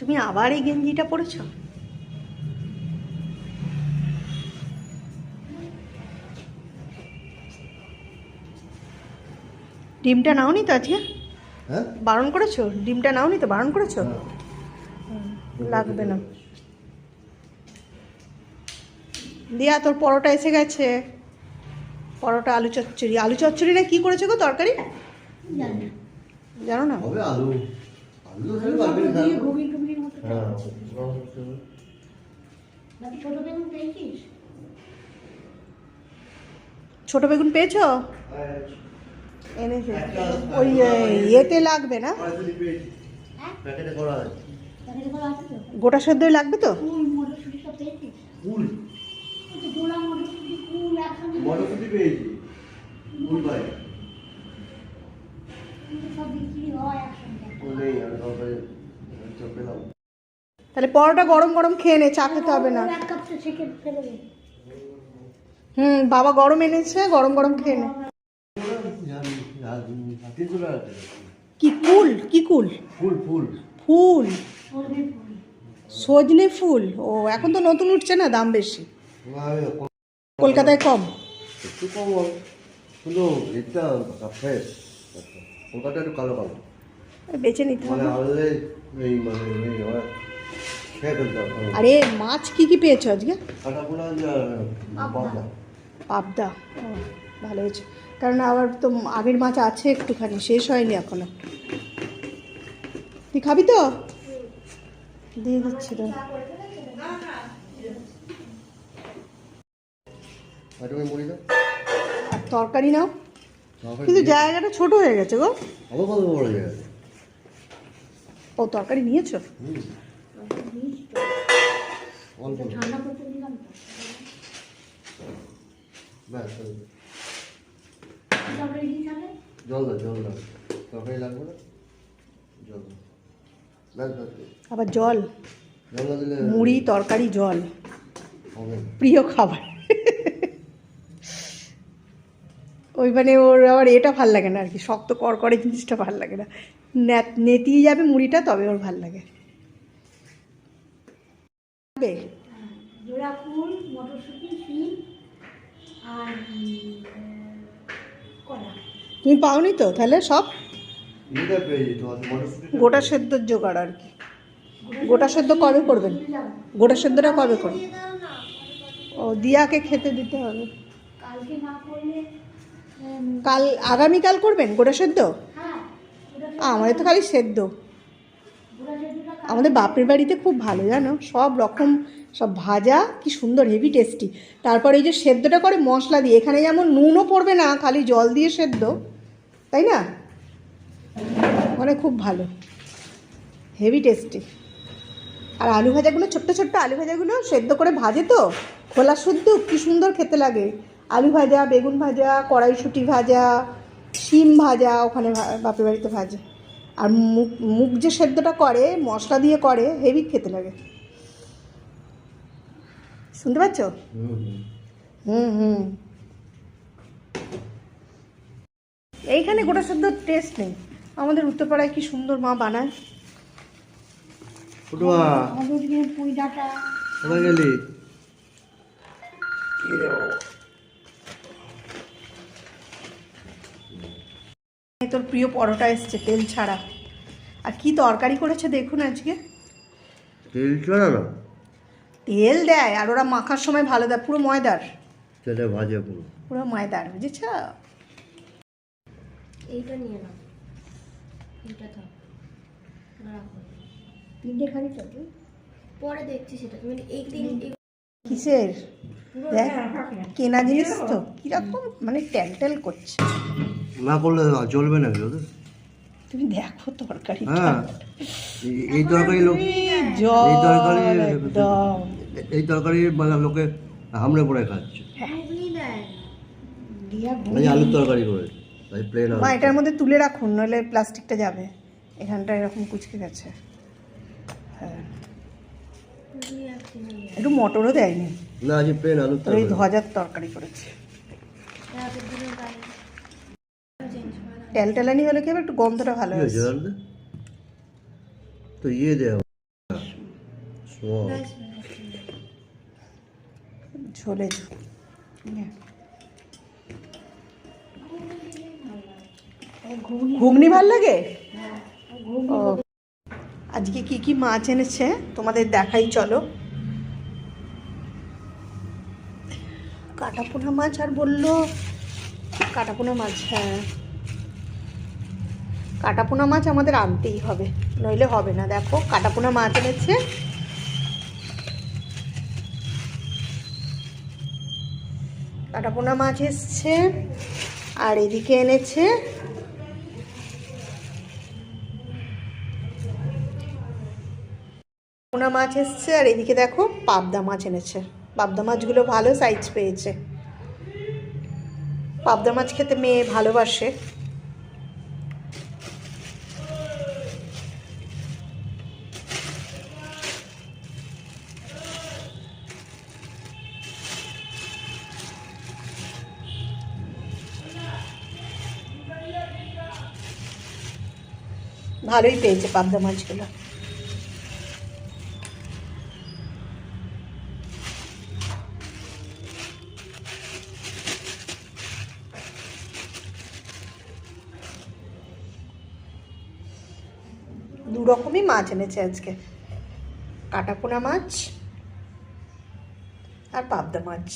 তুমি আবার এই গেঞ্জিটা পরেছো? ডিমটা নাওনি তো আজকে? হ্যাঁ, বারণ করেছো? ডিমটা নাওনি তো, বারণ করেছো? লাগবে না। দিয়া তোর পরোটা এসে গেছে। পরোটা, আলু চচ্চড়ি। আলু চচ্চড়ি না কি করেছো গো তরকারি? জানো না? হবে আলু আলু তো সব পারবে না। হ্যাঁ, ছোট বেগুন পেয়েছো? এনেছে। ওই ইয়েতে লাগবে না? প্যাকেটে করা আছে। গোটা সেদ্ধই লাগবে তো? ফুল মটরশুঁটি পেয়েছি, ফুল পাই ফুল নেই, আমি তরকারি চোখ পেলাম। তাহলে পরোটা গরম গরম খেয়ে নে, চা খেতে হবে না। বাবা গরম এনেছে, গরম গরম খেয়ে নে। কি কুল? কি কুল? ফুল ফুল ফুল? সজনে ফুল? ও এখন তো নতুন উঠছে না, দাম বেশি। কলকাতায় কম। একটু কম হয়, কিন্তু এটা ফ্রেশ। কলকাতা একটু কালো কালো, বেছে নিতে মানে হবে। আনলে এই মানে এই ওরা খেয়ে ফেলতে হবে। আরে মাছ কি কি পেয়েছো আজকে? কাটাপোনা পাবদা। পাবদা? ও, ভালো হয়েছে, কারণ আবার তো আগের মাছ আছে একটুখানি, শেষ হয়নি এখনো। তুই খাবি তো? দিয়ে দিচ্ছি তো। আর তুমি মুড়ি দাও। আর তরকারি নাও। তরকারি কিন্তু দিয়ে- জায়গাটা ছোট হয়ে গেছে গো। আবার কত বড় জায়গা। ও তরকারি নিয়েছো? অল্প ব্যাস, জল দাও জল দাও, তরকারি লাগবে না, জল দাও ব্যাস ব্যাস। আবার জল? জল না দিলে মুড়ি, তরকারি, জল হবে না। প্রিয় খাবার। ওই মানে ওর আবার এটা ভাল লাগে না আর কি, শক্ত করকরে জিনিসটা ভাল লাগে না। নেতিয়ে যাবে মুড়িটা, তবে ওর ভাল লাগে। জোড়া ফুল, মটরশুঁটি, শিম আর কলা। তুমি পাওনি তো তাহলে সব? এটা পেয়েছি তোমার মটরশুঁটি। গোটা সেদ্ধর জোগাড় আর কি। গোটা সেদ্ধ কবে করবেন? গোটা সেদ্ধটা কবে করবেন? ও, দিয়াকে খেতে দিতে হবে। কালকে না করলে কাল, আগামীকাল করবেন গোটা সেদ্ধ? হ্যাঁ, আমাদের তো খালি সেদ্ধ। আমাদের বাপের বাড়িতে খুব ভালো জানো, সব রকম, সব ভাজা কি সুন্দর, হেভি টেস্টি। তারপর এই যে সেদ্ধটা করে মশলা দিয়ে, এখানে যেমন নুনও পড়বে না, খালি জল দিয়ে সেদ্ধ, তাই না? মানে খুব ভালো, হেভি টেস্টি। আর আলু ভাজাগুলো, ছোট্ট ছোট্ট আলু ভাজাগুলো সেদ্ধ করে ভাজে তো, খোলা শুদ্ধ, কি সুন্দর খেতে লাগে। আলু ভাজা, বেগুন ভাজা, কড়াইশুঁটি ভাজা, শিম ভাজা ওখানে বাপের বাড়িতে ভাজে। আর মুগ মুগ যে সেদ্ধটা করে মশলা দিয়ে করে, হেভি খেতে লাগে। শুনতে পাচ্ছ? হুম। এইখানে গোটা সেদ্ধ টেস্ট নেই। আমাদের উত্তরপাড়ায় কি সুন্দর মা বানায়। ফুটুয়া হলুদ দিয়ে পুঁই ডাঁটা। কোথায় গেলি? তোর প্রিয় পরোটা এসছে, তেল ছাড়া। আর কি তরকারি করেছে দেখুন আজকে। তেল ছাড়া না, তেল দেয়, আর ওরা মাখার সময় ভালো দেয়, পুরো ময়দার। তেলে ভাজে পুরো। পুরো ময়দার, বুঝেছ? এইটা নিয়ে নাও, এইটা থাক, রাখো। তিনটে খালি তো পরে দেখছি সেটা, তুমি এই দিন কিসের? দেখ, কেনা জিনিস তো কিরকম মানে ট্যাল করছে। না করলে চলবে না কি ওদের? তুমি দেখো তরকারি। হ্যাঁ, এই তরকারি লোক, এই তরকারি এই তরকারি মানে লোকে হামড়ে পড়ে খাচ্ছে। এই আলুর তরকারি করে তাই প্লেন মা এটার মধ্যে তুলে রাখুন, নইলে প্লাস্টিকটা যাবে। এখানটা এরকম কুচকে গেছে। হ্যাঁ, একটু মটরও দেয়নি, না, আজ প্লেন আলুর তোর এই তরকারি। ধ্বজার তরকারি করেছে। টেলটেলানি হলে কি হবে, একটু গন্ধটা ভালো কি আছে। হয়েছে জানতে তো ইয়ে দেওয়া ও ঝোলে ঘুগনি ভাল লাগে। ও আজকে কি কি মাছ এনেছে তোমাদের দেখাই, চলো। কাটাপোনা মাছ আর বললো কাটাপোনা মাছ, হ্যাঁ কাটাপোনা মাছ আমাদের আনতেই হবে, নইলে হবে না। দেখো কাটাপোনা মাছ এনেছে, কাটাপোনা মাছ এসছে, আর এদিকে এনেছে পোনা মাছ এসছে, আর এদিকে দেখো পাবদা মাছ এনেছে। পাবদা মাছগুলো ভালো সাইজ পেয়েছে, পাবদা মাছ খেতে মেয়ে ভালোবাসে। ভালোই পেয়েছে পাবদা মাছগুলো। দু রকমই মাছ এনেছে আজকে, কাটাপোনা মাছ আর পাবদা মাছ।